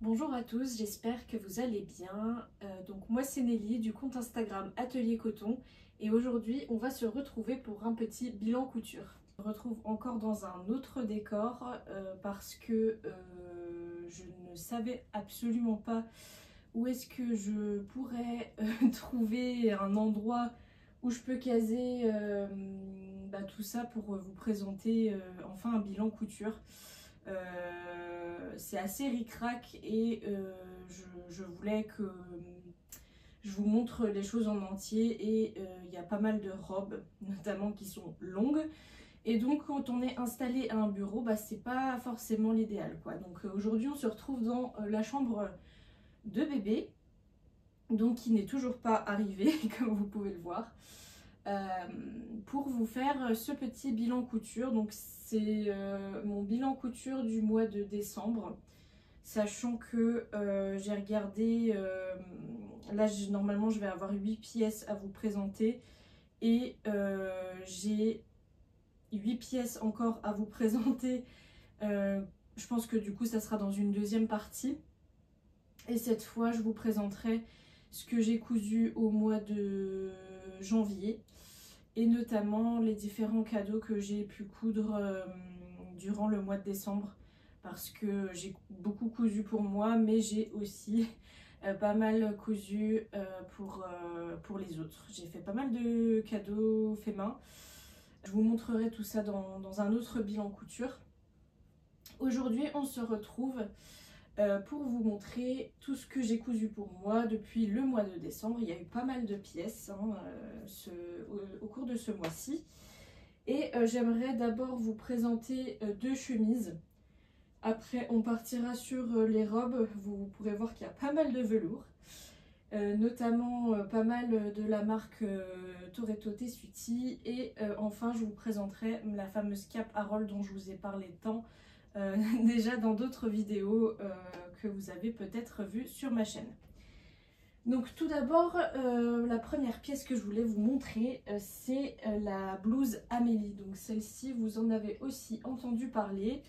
Bonjour à tous, j'espère que vous allez bien. Donc moi c'est Nelly du compte Instagram Atelier Coton et aujourd'hui on va se retrouver pour un petit bilan couture. On se retrouve encore dans un autre décor parce que je ne savais absolument pas où est-ce que je pourrais trouver un endroit où je peux caser tout ça pour vous présenter enfin un bilan couture. C'est assez ric-rac et je voulais que je vous montre les choses en entier et il y a pas mal de robes notamment qui sont longues et donc quand on est installé à un bureau c'est pas forcément l'idéal quoi. Donc aujourd'hui on se retrouve dans la chambre de bébé donc qui n'est toujours pas arrivée comme vous pouvez le voir. Pour vous faire ce petit bilan couture. Donc c'est mon bilan couture du mois de décembre, sachant que j'ai regardé, là normalement je vais avoir 8 pièces à vous présenter et j'ai 8 pièces encore à vous présenter. Je pense que du coup ça sera dans une deuxième partie et cette fois je vous présenterai ce que j'ai cousu au mois de janvier et notamment les différents cadeaux que j'ai pu coudre durant le mois de décembre parce que j'ai beaucoup cousu pour moi mais j'ai aussi pas mal cousu pour les autres. J'ai fait pas mal de cadeaux faits main. Je vous montrerai tout ça dans un autre bilan couture. Aujourd'hui on se retrouve pour vous montrer tout ce que j'ai cousu pour moi depuis le mois de décembre. Il y a eu pas mal de pièces au cours de ce mois-ci. Et j'aimerais d'abord vous présenter deux chemises. Après, on partira sur les robes. Vous pourrez voir qu'il y a pas mal de velours. Notamment pas mal de la marque Toretto Tessuti. Et enfin, je vous présenterai la fameuse cape Harold dont je vous ai parlé tant déjà dans d'autres vidéos que vous avez peut-être vues sur ma chaîne. Donc tout d'abord, la première pièce que je voulais vous montrer, c'est la blouse Amélie. Donc celle-ci, vous en avez aussi entendu parler.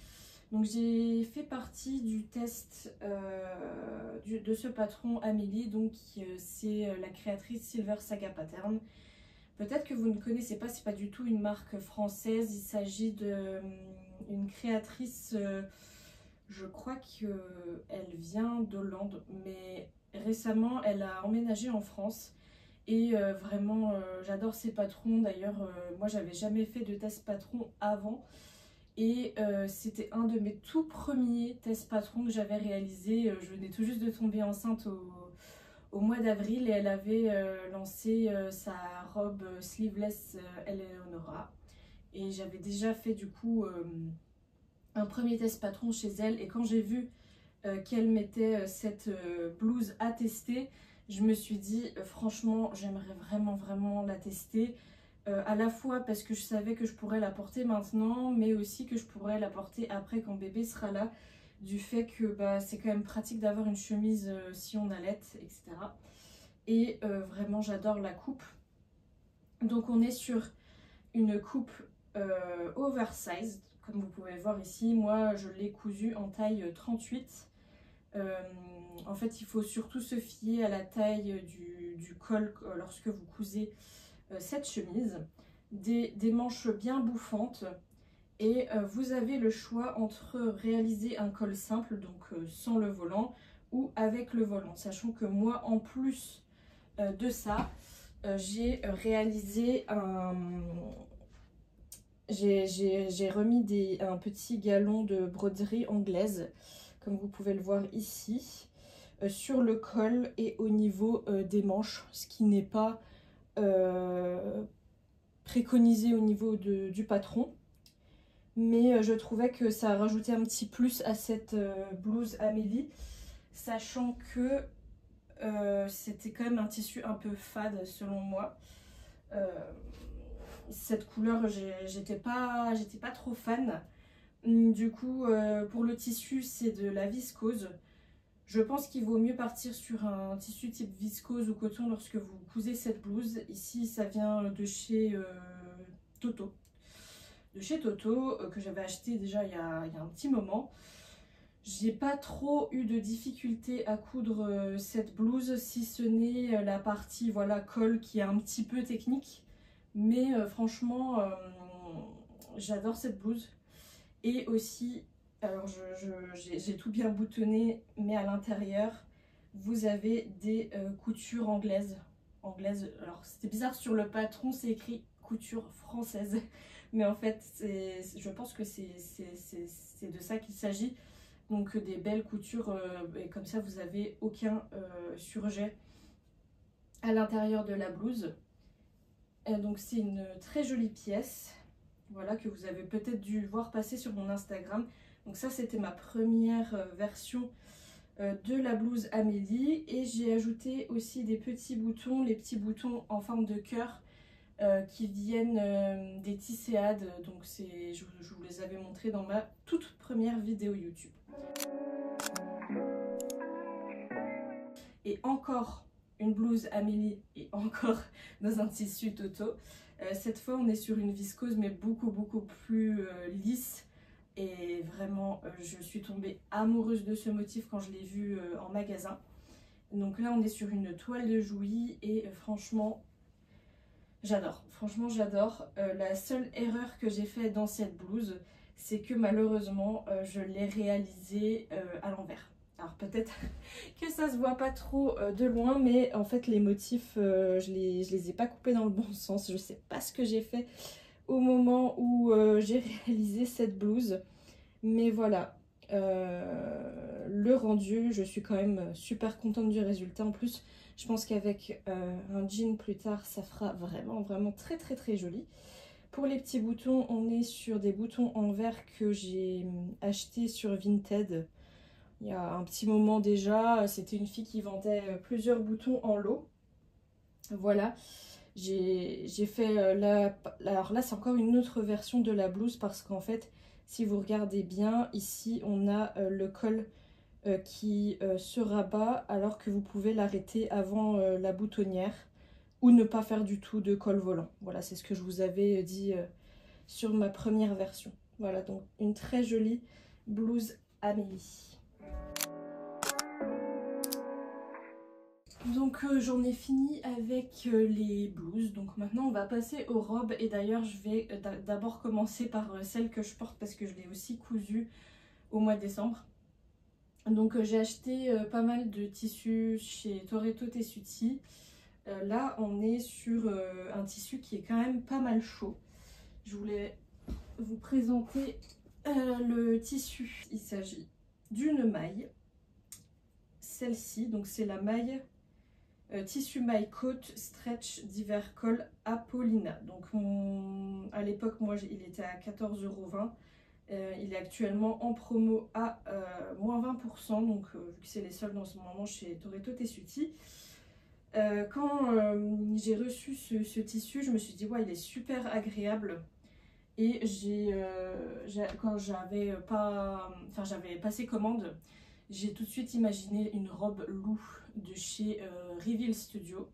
Donc j'ai fait partie du test de ce patron Amélie. Donc c'est la créatrice Silver Saga Pattern. Peut-être que vous ne connaissez pas, c'est pas du tout une marque française. Il s'agit d'une créatrice, je crois qu'elle vient d'Hollande, mais récemment elle a emménagé en France. Et vraiment, j'adore ses patrons. D'ailleurs, moi j'avais jamais fait de test patron avant. Et c'était un de mes tout premiers tests patrons que j'avais réalisé. Je venais tout juste de tomber enceinte au mois d'avril et elle avait lancé sa robe sleeveless Eleonora et j'avais déjà fait du coup un premier test patron chez elle et quand j'ai vu qu'elle mettait cette blouse à tester, je me suis dit franchement j'aimerais vraiment la tester, à la fois parce que je savais que je pourrais la porter maintenant mais aussi que je pourrais la porter après quand bébé sera là, du fait que c'est quand même pratique d'avoir une chemise si on allait, etc. Et vraiment j'adore la coupe. Donc on est sur une coupe oversized, comme vous pouvez voir ici. Moi je l'ai cousue en taille 38. En fait il faut surtout se fier à la taille du col lorsque vous cousez cette chemise. Des manches bien bouffantes. Et vous avez le choix entre réaliser un col simple, donc sans le volant, ou avec le volant. Sachant que moi, en plus de ça, j'ai réalisé un... J'ai remis un petit galon de broderie anglaise, comme vous pouvez le voir ici, sur le col et au niveau des manches, ce qui n'est pas préconisé au niveau du patron. Mais je trouvais que ça rajoutait un petit plus à cette blouse Amélie, sachant que c'était quand même un tissu un peu fade selon moi. Cette couleur, j'étais pas trop fan. Du coup, pour le tissu, c'est de la viscose. Je pense qu'il vaut mieux partir sur un tissu type viscose ou coton lorsque vous cousez cette blouse. Ici, ça vient de chez Toto. Que j'avais acheté déjà il y a un petit moment. J'ai pas trop eu de difficulté à coudre cette blouse, si ce n'est la partie voilà, col qui est un petit peu technique. Mais franchement, j'adore cette blouse. Et aussi, alors j'ai tout bien boutonné, mais à l'intérieur, vous avez des coutures anglaises. Alors c'était bizarre, sur le patron c'est écrit couture française. Mais en fait, je pense que c'est de ça qu'il s'agit. Donc des belles coutures, et comme ça vous n'avez aucun surjet à l'intérieur de la blouse. Donc c'est une très jolie pièce, voilà, que vous avez peut-être dû voir passer sur mon Instagram. Donc ça c'était ma première version de la blouse Amélie. Et j'ai ajouté aussi des petits boutons, les petits boutons en forme de cœur qui viennent des tisséades. Donc je vous les avais montrés dans ma toute première vidéo YouTube. Et encore une blouse Amélie et encore dans un tissu Toto. Cette fois on est sur une viscose mais beaucoup plus lisse. Et vraiment je suis tombée amoureuse de ce motif quand je l'ai vu en magasin. Donc là on est sur une toile de Jouy et franchement j'adore. Franchement j'adore. La seule erreur que j'ai faite dans cette blouse, c'est que malheureusement je l'ai réalisée à l'envers. Alors peut-être que ça se voit pas trop de loin, mais en fait les motifs, je les ai pas coupés dans le bon sens. Je sais pas ce que j'ai fait au moment où j'ai réalisé cette blouse. Mais voilà, le rendu, je suis quand même super contente du résultat. En plus, je pense qu'avec un jean plus tard, ça fera vraiment très joli. Pour les petits boutons, on est sur des boutons en verre que j'ai acheté sur Vinted. Il y a un petit moment déjà, c'était une fille qui vendait plusieurs boutons en lot. Voilà, j'ai fait alors là c'est encore une autre version de la blouse parce qu'en fait, si vous regardez bien, ici on a le col qui se rabat alors que vous pouvez l'arrêter avant la boutonnière ou ne pas faire du tout de col volant. Voilà, c'est ce que je vous avais dit sur ma première version. Voilà, donc une très jolie blouse Amélie. Donc j'en ai fini avec les blouses, donc maintenant on va passer aux robes. Et d'ailleurs je vais d'abord commencer par celle que je porte parce que je l'ai aussi cousue au mois de décembre. Donc j'ai acheté pas mal de tissus chez Toretto Tessuti. Là on est sur un tissu qui est quand même pas mal chaud. Je voulais vous présenter le tissu. Il s'agit d'une maille, celle-ci, donc c'est la maille tissu maille côte stretch d'hiver col Apollina. Donc à l'époque moi il était à 14,20 €. Il est actuellement en promo à moins 20%, donc vu que c'est les soldes en ce moment chez Toretto Tessuti. Quand j'ai reçu ce tissu, je me suis dit ouais, il est super agréable. Et quand j'avais passé commande, j'ai tout de suite imaginé une robe loup de chez Reveal Studio.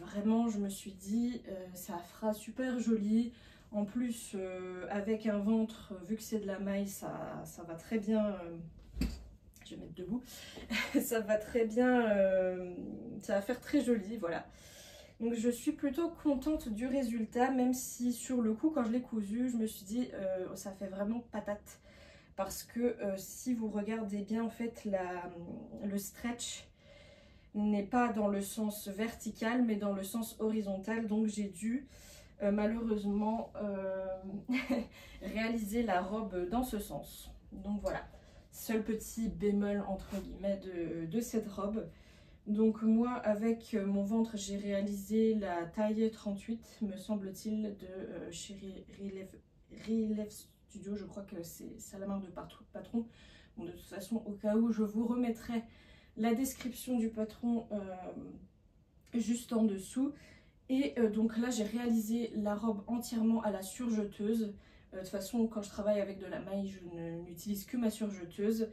Vraiment, je me suis dit, ça fera super joli. En plus, avec un ventre, vu que c'est de la maille, ça va très bien. Je vais mettre debout. Ça va très bien. Ça va faire très joli, voilà. Donc je suis plutôt contente du résultat, même si sur le coup, quand je l'ai cousu, je me suis dit, ça fait vraiment patate. Parce que si vous regardez bien, en fait, le stretch n'est pas dans le sens vertical, mais dans le sens horizontal. Donc j'ai dû malheureusement réaliser la robe dans ce sens. Donc voilà, seul petit bémol entre guillemets de cette robe. Donc moi, avec mon ventre, j'ai réalisé la taille 38, me semble-t-il, de chez Relief Studio. Je crois que c'est ça la marque de patron. Bon, de toute façon, au cas où, je vous remettrai la description du patron juste en dessous. Et donc là, j'ai réalisé la robe entièrement à la surjeteuse. De toute façon, quand je travaille avec de la maille, je n'utilise que ma surjeteuse.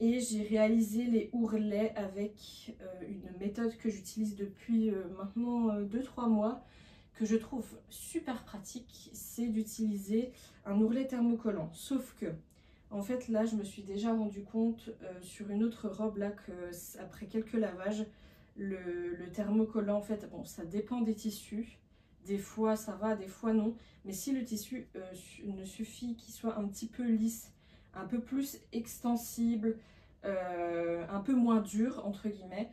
Et j'ai réalisé les ourlets avec une méthode que j'utilise depuis maintenant 2-3 mois, que je trouve super pratique. C'est d'utiliser un ourlet thermocollant. Sauf que En fait là je me suis déjà rendu compte sur une autre robe là que après quelques lavages, le thermocollant en fait, bon ça dépend des tissus, des fois ça va, des fois non, mais si le tissu ne suffit qu'il soit un petit peu lisse, un peu plus extensible, un peu moins dur entre guillemets,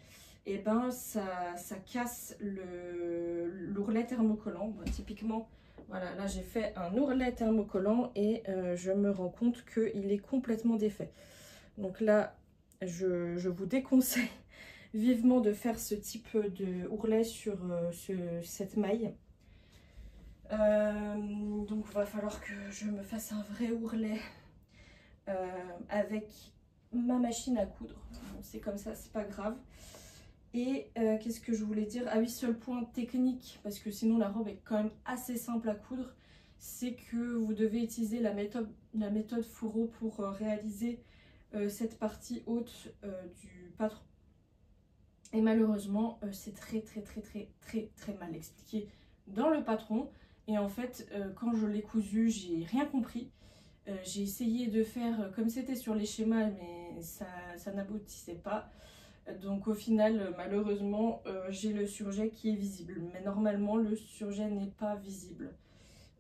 et ben ça casse l'ourlet thermocollant. Bon, typiquement voilà, là j'ai fait un ourlet thermocollant et je me rends compte qu'il est complètement défait. Donc là je vous déconseille vivement de faire ce type de ourlet sur cette maille. Donc il va falloir que je me fasse un vrai ourlet avec ma machine à coudre. Bon, c'est comme ça, c'est pas grave. Et qu'est-ce que je voulais dire? Ah oui, seul point technique, parce que sinon la robe est quand même assez simple à coudre, c'est que vous devez utiliser la méthode fourreau pour réaliser cette partie haute du patron. Et malheureusement, c'est très mal expliqué dans le patron. Et en fait, quand je l'ai cousu, j'ai rien compris. J'ai essayé de faire comme c'était sur les schémas, mais ça n'aboutissait pas. Donc au final, malheureusement, j'ai le surjet qui est visible. Mais normalement, le surjet n'est pas visible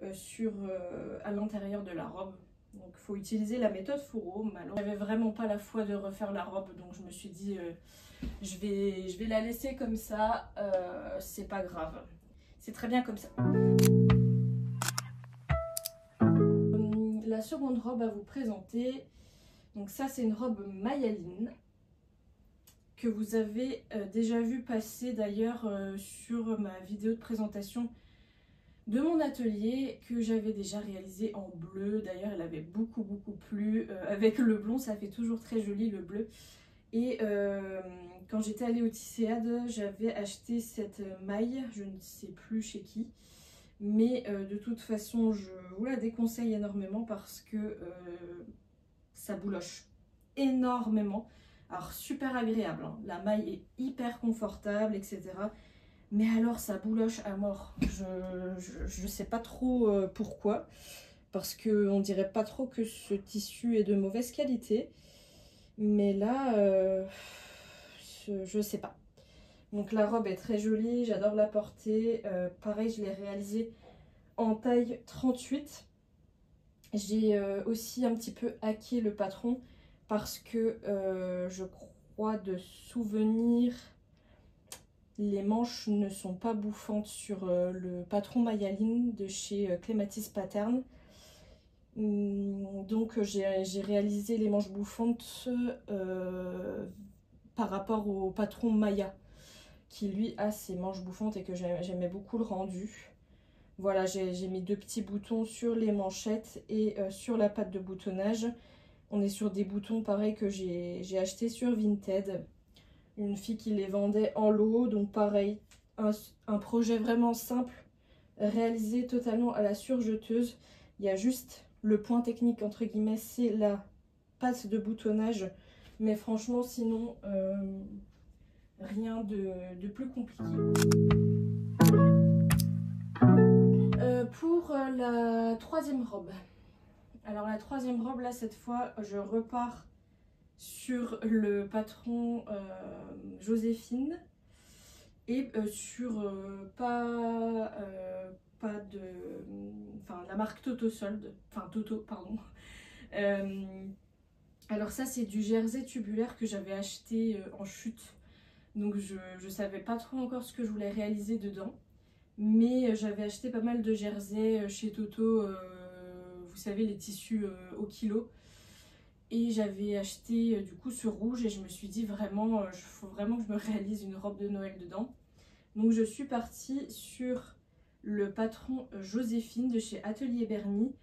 à l'intérieur de la robe. Donc il faut utiliser la méthode fourreau. Malheureusement, j'avais vraiment pas la foi de refaire la robe, donc je me suis dit je vais la laisser comme ça, c'est pas grave. C'est très bien comme ça. La seconde robe à vous présenter, donc ça c'est une robe Mayaline que vous avez déjà vu passer d'ailleurs sur ma vidéo de présentation de mon atelier que j'avais déjà réalisé en bleu. D'ailleurs elle avait beaucoup plu, avec le blond ça fait toujours très joli le bleu. Et quand j'étais allée au Tisséade, j'avais acheté cette maille, je ne sais plus chez qui, mais de toute façon je vous la déconseille énormément parce que ça bouloche énormément. Alors super agréable, hein. La maille est hyper confortable, etc. Mais alors ça bouloche à mort. Je sais pas trop pourquoi, parce qu'on dirait pas trop que ce tissu est de mauvaise qualité. Mais là, je sais pas. Donc la robe est très jolie, j'adore la porter. Pareil, je l'ai réalisée en taille 38. J'ai aussi un petit peu hacké le patron parce que je crois de souvenir, les manches ne sont pas bouffantes sur le patron Mayaline de chez Clematis Pattern. Donc j'ai réalisé les manches bouffantes par rapport au patron Maya qui lui a ses manches bouffantes et que j'aimais beaucoup le rendu. Voilà, j'ai mis 2 petits boutons sur les manchettes et sur la patte de boutonnage. On est sur des boutons pareil que j'ai acheté sur Vinted. Une fille qui les vendait en lot, donc pareil, un projet vraiment simple, réalisé totalement à la surjeteuse. Il y a juste le point technique entre guillemets, c'est la patte de boutonnage, mais franchement sinon rien de plus compliqué. Pour la troisième robe, alors la troisième robe là cette fois je repars sur le patron Joséphine et sur la marque Toto Solde, enfin Toto pardon. Alors ça c'est du jersey tubulaire que j'avais acheté en chute, donc je savais pas trop encore ce que je voulais réaliser dedans, mais j'avais acheté pas mal de jerseys chez Toto, vous savez les tissus au kilo, et j'avais acheté du coup ce rouge et je me suis dit vraiment il faut vraiment que je me réalise une robe de Noël dedans. Donc je suis partie sur le patron Joséphine de chez Atelier Berny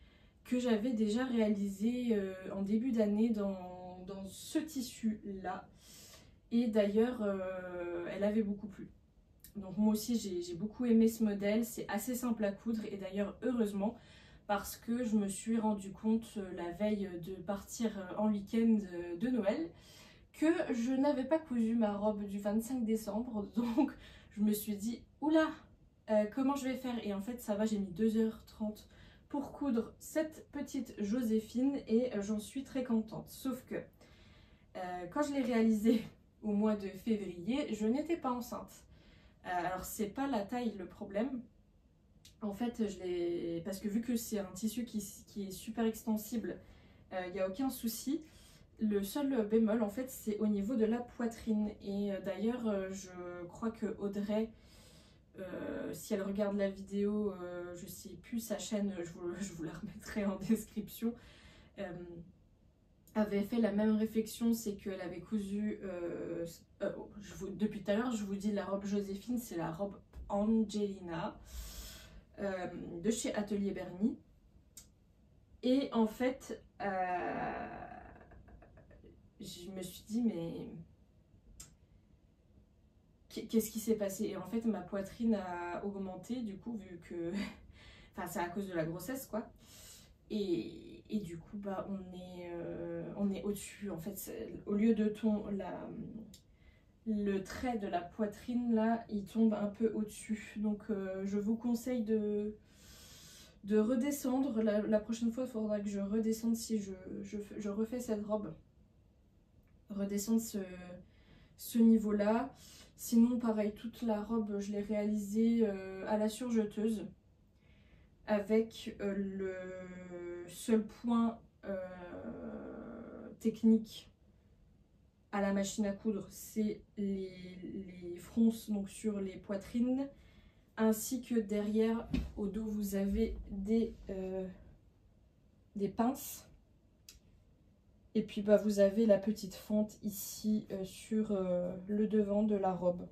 que j'avais déjà réalisé en début d'année dans ce tissu là, et d'ailleurs elle avait beaucoup plu. Donc moi aussi j'ai beaucoup aimé ce modèle, c'est assez simple à coudre et d'ailleurs heureusement parce que je me suis rendu compte la veille de partir en week-end de Noël que je n'avais pas cousu ma robe du 25 décembre, donc je me suis dit oula comment je vais faire, et en fait ça va, j'ai mis 2h30 pour coudre cette petite Joséphine et j'en suis très contente. Sauf que quand je l'ai réalisée au mois de février, je n'étais pas enceinte. Alors c'est pas la taille le problème. En fait, parce que vu que c'est un tissu qui est super extensible, il n'y a aucun souci. Le seul bémol, en fait, c'est au niveau de la poitrine. Et d'ailleurs, je crois que Audrey, si elle regarde la vidéo, je sais plus sa chaîne, je vous la remettrai en description, avait fait la même réflexion, c'est qu'elle avait cousu, depuis tout à l'heure, je vous dis la robe Joséphine, c'est la robe Angelina de chez Atelier Bernie. Et en fait, je me suis dit, mais qu'est-ce qui s'est passé? Et en fait, ma poitrine a augmenté, du coup, vu que... Enfin, c'est à cause de la grossesse, quoi. Et du coup, bah, on est au-dessus. En fait, au lieu de le trait de la poitrine, là, il tombe un peu au-dessus. Donc, je vous conseille de redescendre. La prochaine fois, il faudra que je redescende si je refais cette robe. Redescendre ce niveau-là. Sinon, pareil, toute la robe, je l'ai réalisée à la surjeteuse. Avec le seul point technique à la machine à coudre, c'est les fronces donc sur les poitrines, ainsi que derrière au dos vous avez des pinces, et puis bah, vous avez la petite fente ici sur le devant de la robe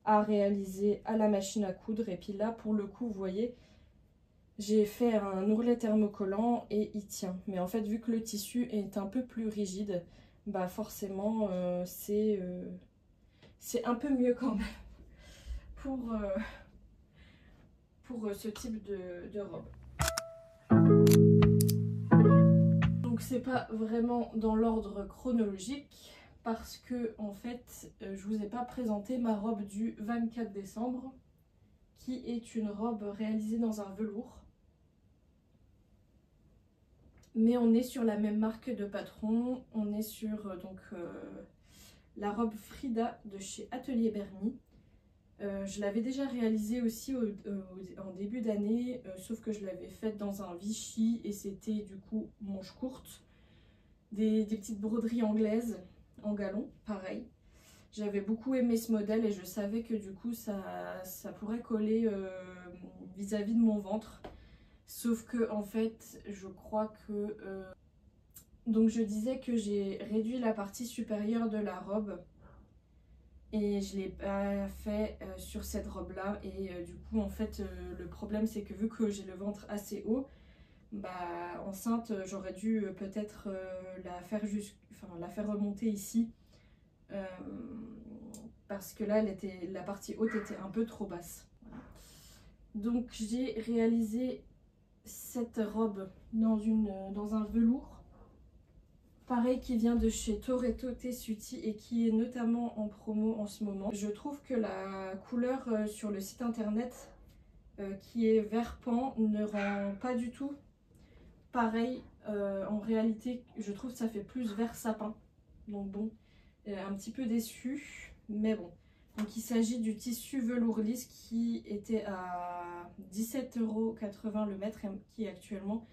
à réaliser à la machine à coudre. Et puis là pour le coup vous voyez, j'ai fait un ourlet thermocollant et il tient. Mais en fait, vu que le tissu est un peu plus rigide, bah forcément, c'est un peu mieux quand même pour ce type de robe. Donc c'est pas vraiment dans l'ordre chronologique parce que en fait, je vous ai pas présenté ma robe du 24 décembre qui est une robe réalisée dans un velours. Mais on est sur la même marque de patron, on est sur la robe Frida de chez Atelier Bernie. Je l'avais déjà réalisée aussi en début d'année, sauf que je l'avais faite dans un Vichy et c'était du coup manche courte, des petites broderies anglaises en galon, pareil. J'avais beaucoup aimé ce modèle et je savais que du coup ça pourrait coller vis-à-vis de mon ventre. Sauf que en fait, je crois que... Donc je disais que j'ai réduit la partie supérieure de la robe. Et je ne l'ai pas fait sur cette robe-là. Et du coup, en fait, le problème, c'est que vu que j'ai le ventre assez haut, bah enceinte, j'aurais dû peut-être la faire remonter ici. Parce que là, la partie haute était un peu trop basse. Voilà. Donc j'ai réalisé cette robe dans un velours, pareil, qui vient de chez Toretto Tessuti et qui est notamment en promo en ce moment. Je trouve que la couleur sur le site internet qui est vert pan ne rend pas du tout pareil. En réalité, je trouve que ça fait plus vert sapin. Donc bon, un petit peu déçue, mais bon. Donc il s'agit du tissu velours lisse qui était à 17,80 € le mètre et qui est actuellement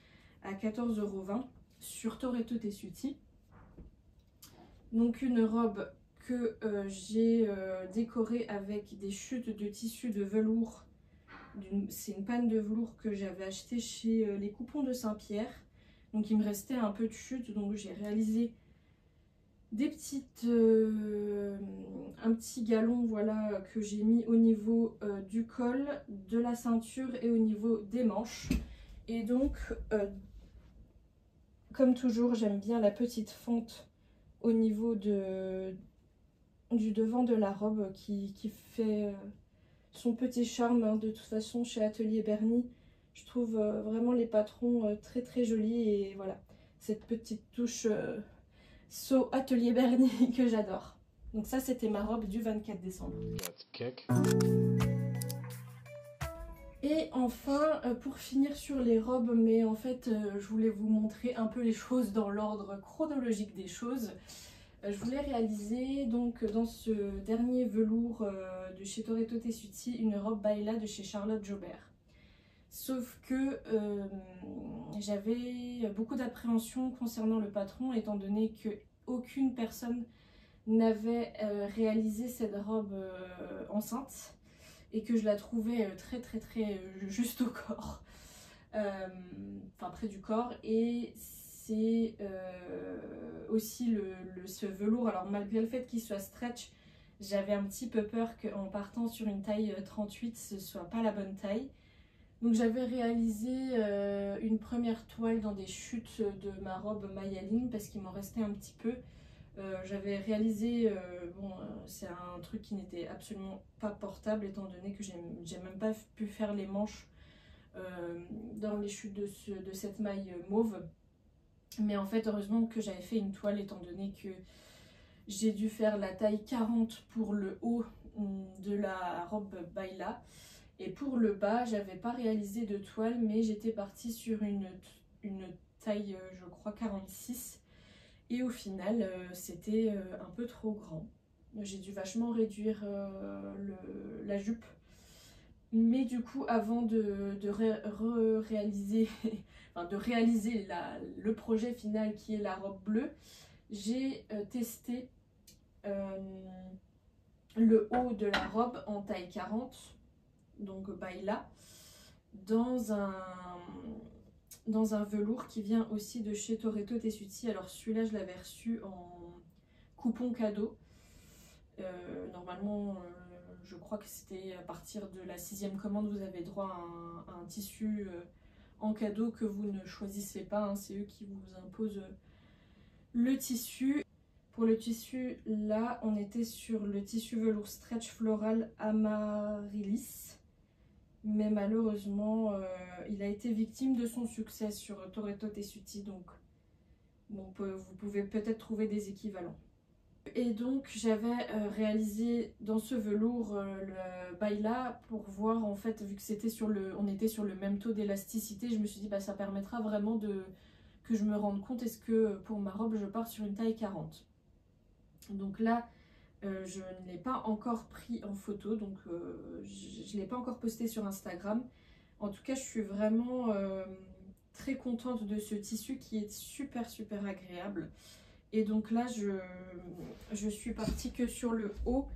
à 14,20 € sur Toretto Tessuti. Donc une robe que j'ai décorée avec des chutes de tissu de velours. C'est une panne de velours que j'avais acheté chez les Coupons de Saint-Pierre. Donc il me restait un peu de chute, donc j'ai réalisé des un petit galon, voilà, que j'ai mis au niveau du col, de la ceinture et au niveau des manches. Et donc comme toujours, j'aime bien la petite fente au niveau du devant de la robe qui fait son petit charme, hein. De toute façon, chez Atelier Bernie, je trouve vraiment les patrons très très jolis. Et voilà, cette petite touche So Atelier Bernie que j'adore. Donc ça, c'était ma robe du 24 décembre. Et enfin, pour finir sur les robes, mais en fait je voulais vous montrer un peu les choses dans l'ordre chronologique des choses. Je voulais réaliser donc dans ce dernier velours de chez Toretto Tessuti une robe Baila de chez Charlotte Jobert. Sauf que j'avais beaucoup d'appréhension concernant le patron, étant donné que aucune personne n'avait réalisé cette robe enceinte et que je la trouvais très juste au corps, enfin près du corps. Et c'est aussi ce velours, alors malgré le fait qu'il soit stretch, j'avais un petit peu peur qu'en partant sur une taille 38 ce soit pas la bonne taille. Donc j'avais réalisé une première toile dans des chutes de ma robe Mayaline parce qu'il m'en restait un petit peu. J'avais réalisé, c'est un truc qui n'était absolument pas portable étant donné que j'ai même pas pu faire les manches dans les chutes de cette maille mauve. Mais en fait heureusement que j'avais fait une toile étant donné que j'ai dû faire la taille 40 pour le haut de la robe Baila. Et pour le bas, j'avais pas réalisé de toile, mais j'étais partie sur une taille, je crois, 46. Et au final, c'était un peu trop grand. J'ai dû vachement réduire la jupe. Mais du coup, avant de réaliser le projet final qui est la robe bleue, j'ai testé le haut de la robe en taille 40. Donc Baila, dans un velours qui vient aussi de chez Toretto Tessuti. Alors celui-là je l'avais reçu en coupon cadeau. Normalement je crois que c'était à partir de la 6e commande, vous avez droit à un tissu en cadeau que vous ne choisissez pas, hein, c'est eux qui vous imposent le tissu. Pour le tissu, là on était sur le tissu velours stretch floral Amaryllis. Mais malheureusement, il a été victime de son succès sur Toretto Tessuti, donc vous pouvez peut-être trouver des équivalents. Et donc j'avais réalisé dans ce velours le Baila pour voir, en fait, vu que on était sur le même taux d'élasticité, je me suis dit bah ça permettra vraiment que je me rende compte est-ce que pour ma robe je pars sur une taille 40. Donc là je ne l'ai pas encore pris en photo, donc je ne l'ai pas encore posté sur Instagram. En tout cas, je suis vraiment très contente de ce tissu qui est super agréable. Et donc là, je suis partie que sur le haut.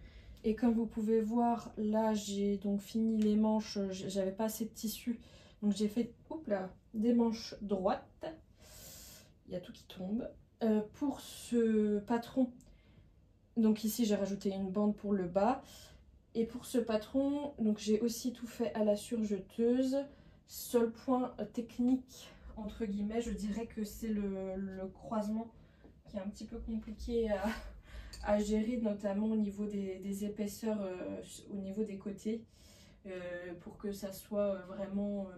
Et comme vous pouvez voir, là, j'ai donc fini les manches. J'avais pas assez de tissu. Donc j'ai fait des manches droites. Il y a tout qui tombe. Pour ce patron, donc ici j'ai rajouté une bande pour le bas. Et pour ce patron, donc j'ai aussi tout fait à la surjeteuse. Seul point technique, entre guillemets, je dirais que c'est le croisement qui est un petit peu compliqué à gérer, notamment au niveau des épaisseurs, au niveau des côtés, pour que ça soit vraiment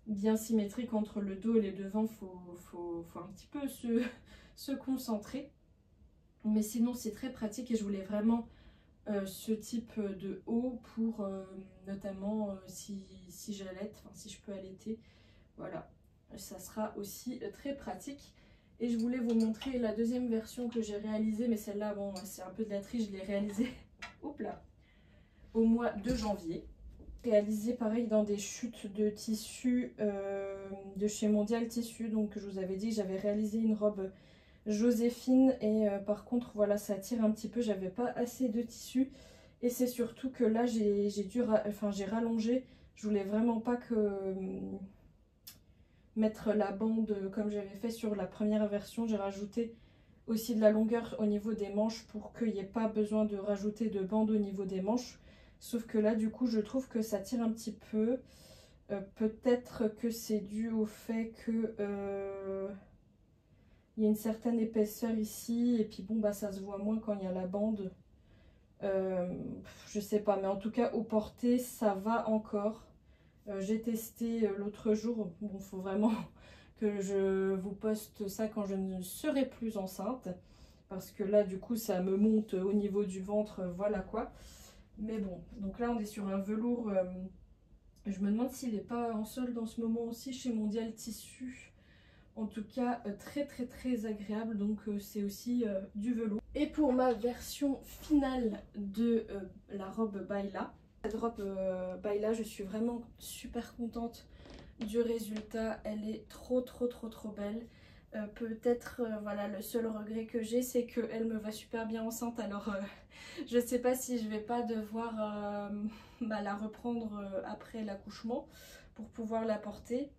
bien symétrique entre le dos et les devants. Faut un petit peu se concentrer. Mais sinon c'est très pratique et je voulais vraiment ce type de haut pour notamment si j'allaite, enfin si je peux allaiter, voilà, ça sera aussi très pratique. Et je voulais vous montrer la deuxième version que j'ai réalisée, mais celle-là, bon, c'est un peu de la triche, je l'ai réalisée au mois de janvier. Réalisée pareil dans des chutes de tissu de chez Mondial Tissu. Donc je vous avais dit que j'avais réalisé une robe Joséphine et par contre voilà, ça tire un petit peu, j'avais pas assez de tissu. Et c'est surtout que là j'ai rallongé, je voulais vraiment pas mettre la bande comme j'avais fait sur la première version. J'ai rajouté aussi de la longueur au niveau des manches pour qu'il n'y ait pas besoin de rajouter de bande au niveau des manches. Sauf que là du coup je trouve que ça tire un petit peu. Peut-être que c'est dû au fait que il y a une certaine épaisseur ici et puis bon bah ça se voit moins quand il y a la bande. Je sais pas, mais en tout cas au porté ça va encore. J'ai testé l'autre jour, bon faut vraiment que je vous poste ça quand je ne serai plus enceinte, parce que là du coup ça me monte au niveau du ventre, voilà quoi. Mais bon, donc là on est sur un velours Je me demande s'il n'est pas en solde en ce moment aussi chez Mondial Tissu. En tout cas, très agréable, donc c'est aussi du velours. Et pour ma version finale de la robe Baila, cette robe Baila, je suis vraiment super contente du résultat. Elle est trop belle. Peut-être voilà, le seul regret que j'ai, c'est qu'elle me va super bien enceinte, alors je sais pas si je vais pas devoir la reprendre après l'accouchement pour pouvoir la porter.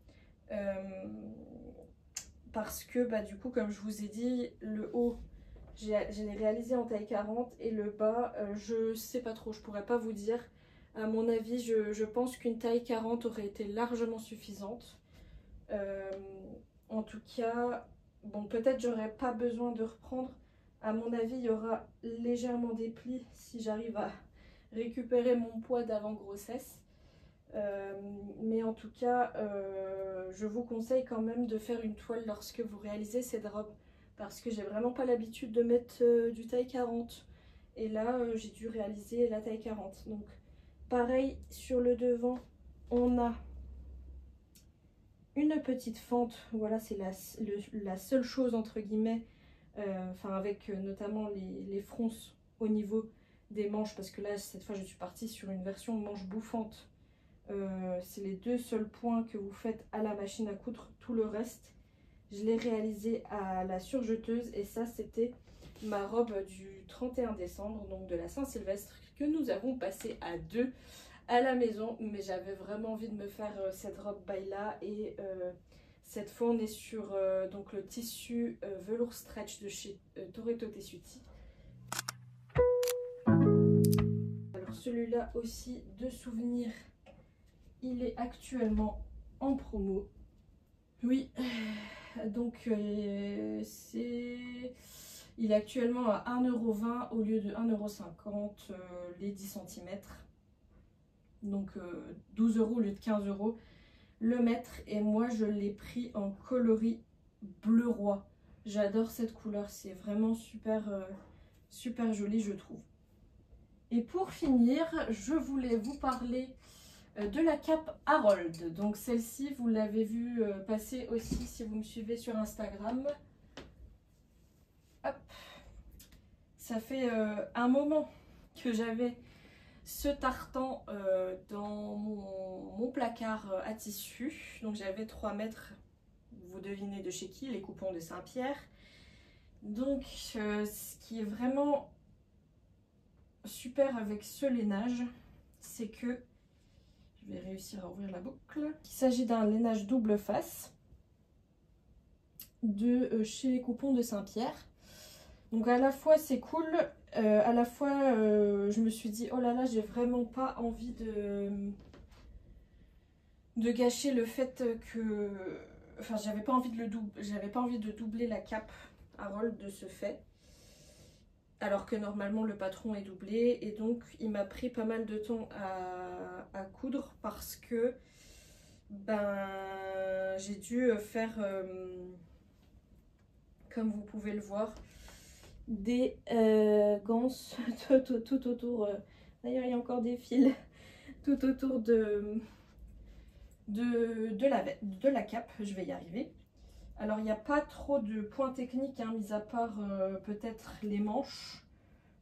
Parce que du coup, comme je vous ai dit, le haut je l'ai réalisé en taille 40 et le bas je sais pas trop, je pourrais pas vous dire. À mon avis, je pense qu'une taille 40 aurait été largement suffisante. En tout cas, bon, peut-être j'aurais pas besoin de reprendre. À mon avis, il y aura légèrement des plis si j'arrive à récupérer mon poids d'avant grossesse. Mais en tout cas, je vous conseille quand même de faire une toile lorsque vous réalisez cette robe, parce que j'ai vraiment pas l'habitude de mettre du taille 40 et là j'ai dû réaliser la taille 40. Donc pareil, sur le devant on a une petite fente, voilà, c'est la seule chose entre guillemets, enfin avec notamment les fronces au niveau des manches, parce que là cette fois je suis partie sur une version manche bouffante. C'est les deux seuls points que vous faites à la machine à coudre. Tout le reste, je l'ai réalisé à la surjeteuse. Et ça, c'était ma robe du 31 décembre, donc de la Saint-Sylvestre, que nous avons passée à deux à la maison. Mais j'avais vraiment envie de me faire cette robe Baila. Et cette fois, on est sur donc le tissu velours stretch de chez Toretto Tessuti. Alors celui-là aussi, de souvenir. Il est actuellement en promo. Oui, donc il est actuellement à 1,20 € au lieu de 1,50 € les 10 cm. Donc 12 € au lieu de 15 € le mètre. Et moi je l'ai pris en coloris bleu roi. J'adore cette couleur, c'est vraiment super joli je trouve. Et pour finir, je voulais vous parler de la cape Harold. Donc celle-ci, vous l'avez vu passer aussi si vous me suivez sur Instagram. Hop. Ça fait un moment que j'avais ce tartan dans mon placard à tissu. Donc j'avais 3 mètres, vous devinez de chez qui, les coupons de Saint-Pierre. Donc ce qui est vraiment super avec ce lainage, c'est que je vais réussir à ouvrir la boucle. Il s'agit d'un lainage double face de chez les coupons de Saint-Pierre. Donc à la fois c'est cool, à la fois je me suis dit oh là là, j'ai vraiment pas envie de gâcher le fait que, enfin j'avais pas envie de doubler la cape Harold de ce fait. Alors que normalement le patron est doublé, et donc il m'a pris pas mal de temps à coudre parce que j'ai dû faire, comme vous pouvez le voir, des ganses tout autour, d'ailleurs il y a encore des fils, tout autour de la cape. Je vais y arriver. Alors il n'y a pas trop de points techniques, hein, mis à part peut-être les manches.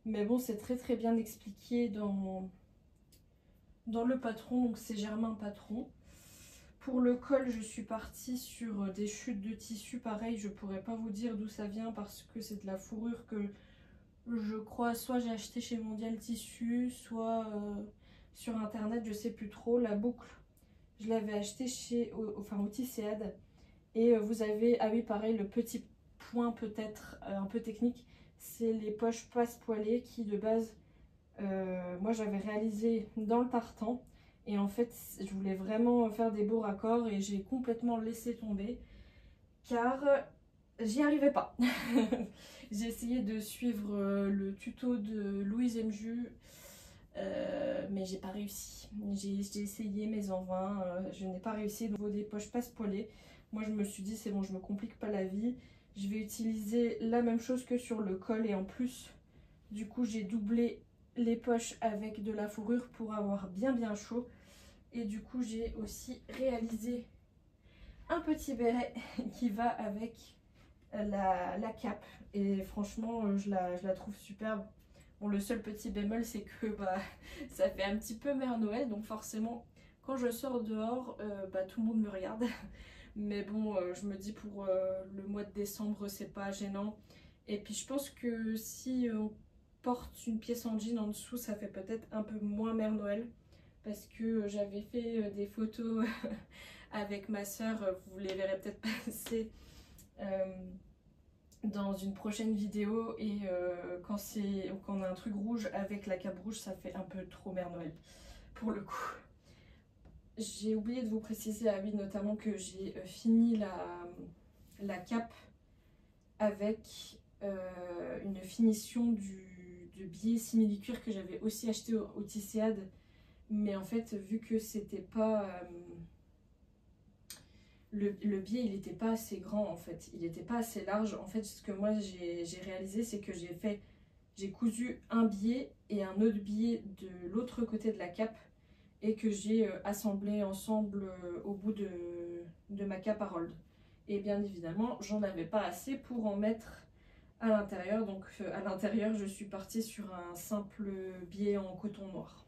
Mais bon, c'est très bien expliqué dans le patron, donc c'est Germain Patron. Pour le col, je suis partie sur des chutes de tissu. Pareil, je pourrais pas vous dire d'où ça vient parce que c'est de la fourrure que je crois soit j'ai acheté chez Mondial Tissu, soit sur internet, je sais plus trop. La boucle, je l'avais acheté au Tisséade. Et vous avez, ah oui pareil, le petit point peut-être un peu technique, c'est les poches passe-poilées qui de base, moi j'avais réalisé dans le tartan. Et en fait, je voulais vraiment faire des beaux raccords et j'ai complètement laissé tomber car j'y arrivais pas. J'ai essayé de suivre le tuto de Louise Mju, mais j'ai pas réussi. J'ai essayé mais en vain, je n'ai pas réussi. Au niveau des poches passe-poilées, moi je me suis dit c'est bon, je me complique pas la vie. Je vais utiliser la même chose que sur le col et en plus, du coup j'ai doublé les poches avec de la fourrure pour avoir bien chaud. Et du coup j'ai aussi réalisé un petit béret qui va avec la cape. Et franchement je la trouve superbe. Bon, le seul petit bémol c'est que bah, ça fait un petit peu mère Noël, donc forcément quand je sors dehors bah, tout le monde me regarde. Mais bon je me dis pour le mois de décembre c'est pas gênant. Et puis je pense que si on porte une pièce en jean en dessous ça fait peut-être un peu moins mère Noël. Parce que j'avais fait des photos avec ma soeur, vous les verrez peut-être passer dans une prochaine vidéo. Et quand on a un truc rouge avec la cape rouge, ça fait un peu trop mère Noël pour le coup. J'ai oublié de vous préciser, ah oui, notamment que j'ai fini la cape avec une finition du biais simili-cuir que j'avais aussi acheté au Tisséade. Mais en fait, vu que c'était pas... le biais, il n'était pas assez grand en fait. Il n'était pas assez large. En fait, ce que moi j'ai réalisé, c'est que j'ai cousu un biais et un autre biais de l'autre côté de la cape. Et que j'ai assemblé ensemble au bout de ma cape Harold. Et bien évidemment, j'en avais pas assez pour en mettre à l'intérieur. Donc à l'intérieur, je suis partie sur un simple biais en coton noir.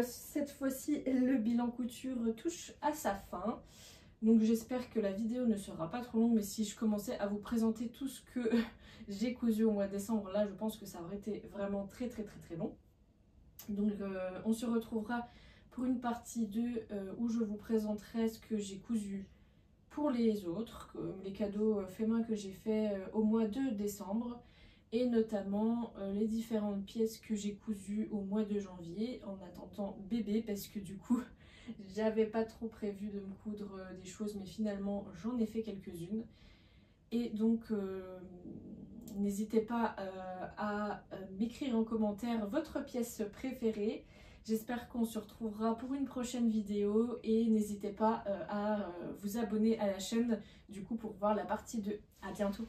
Cette fois-ci, le bilan couture touche à sa fin. Donc j'espère que la vidéo ne sera pas trop longue, mais si je commençais à vous présenter tout ce que j'ai cousu au mois de décembre, là je pense que ça aurait été vraiment très long. Donc on se retrouvera pour une partie 2 où je vous présenterai ce que j'ai cousu pour les autres, les cadeaux faits main que j'ai fait au mois de décembre. Et notamment les différentes pièces que j'ai cousues au mois de janvier en attendant bébé, parce que du coup j'avais pas trop prévu de me coudre des choses, mais finalement j'en ai fait quelques-unes. Et donc n'hésitez pas à m'écrire en commentaire votre pièce préférée. J'espère qu'on se retrouvera pour une prochaine vidéo et n'hésitez pas à vous abonner à la chaîne du coup pour voir la partie 2. À bientôt.